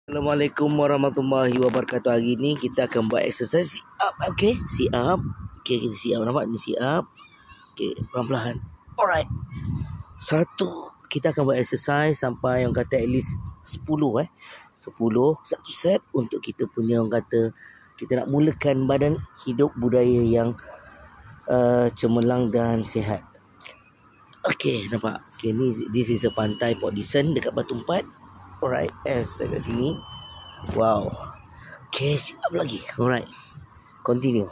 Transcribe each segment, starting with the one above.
Assalamualaikum warahmatullahi wabarakatuh. Hari ni kita akan buat exercise sit up. Okay, sit up. Okay, kita sit up. Nampak ni sit up. Okay, perlahan-lahan. Alright. Satu, kita akan buat exercise sampai yang kata at least 10 10 satu set untuk kita punya orang kata kita nak mulakan badan hidup budaya yang cemerlang dan sihat. Okay, nampak. Okay, ni this is a pantai Port Dickson dekat Batu Empat. Alright, kat sini. Wow. Okay, siap lagi. Alright, continue.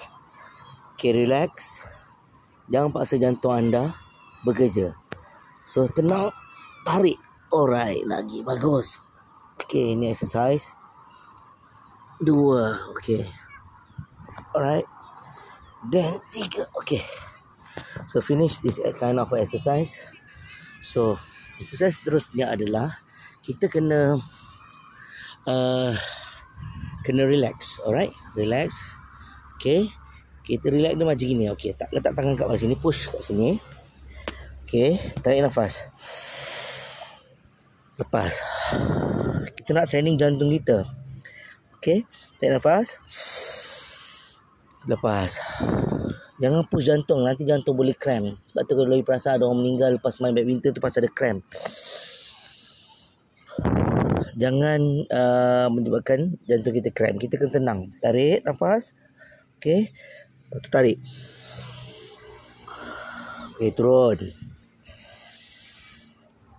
Okay, relax. Jangan paksa jantung anda bekerja. So, tenang, tarik. Alright, lagi. Bagus. Okay, ini exercise 2. Okay. Alright. Then 3. Okay. So, finish this kind of exercise. So, exercise seterusnya adalah kita kena relax. Alright, relax. Okay, kita relax dia macam gini. Okay, tak letak tangan kat sini, push kat sini. Okay, tarik nafas, lepas. Kita nak training jantung kita. Okay, tarik nafas, lepas. Jangan push jantung, nanti jantung boleh cramp. Sebab tu kalau lagi perasan ada orang meninggal lepas main badminton tu pasal ada cramp. Jangan menyebabkan jantung kita cramp. Kita kena tenang. Tarik nafas. Okey. Lepas tu tarik. Okey, turun.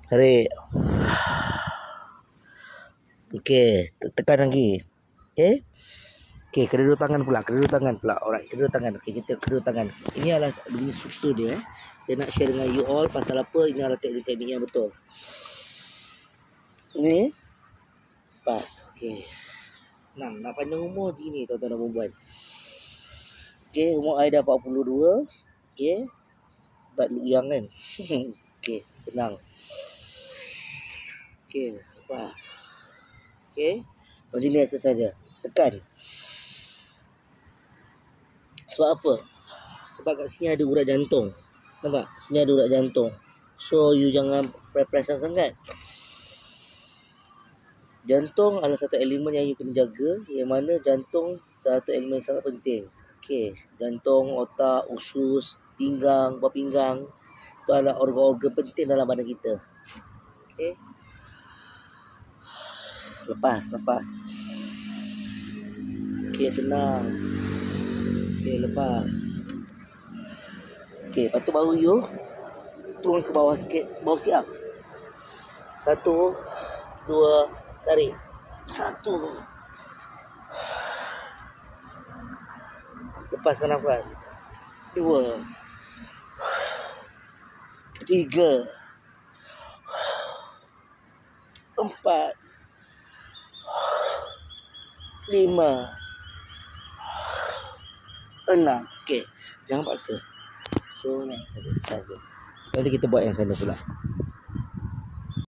Tarik. Okey, tekan lagi. Okey. Okey, kedua tangan pula. Alright, kedua tangan. Okey, kita kedua tangan. Ini adalah begini struktur dia. Saya nak share dengan you all pasal apa. Ini adalah teknik-teknik yang betul. Ini pas. Okey. Nak panjang umur gini tuan-tuan dan puan-puan. Okey, umur saya dah 42. Okey. But look young kan. Okey, tenang. Okey, lepas. Okey. Macam ni exercise dia. Tekan. Sebab apa? Sebab kat sini ada urat jantung. Nampak? Sini ada urat jantung. So you jangan press sangat. Jantung adalah satu elemen yang you kena jaga. Yang mana jantung satu elemen yang sangat penting. Okey, jantung, otak, usus, pinggang, buah pinggang, itu adalah organ-organ penting dalam badan kita. Okey. Lepas. Okey, tenang. Okey, lepas. Okey, lepas tu baru you turun ke bawah sikit, bawah siap. 1 2 tarik. 1. Lepaskan nafas. 2 3 4 5 6. Okey, jangan paksa. So, ni exercise. Nanti kita buat yang sana pula.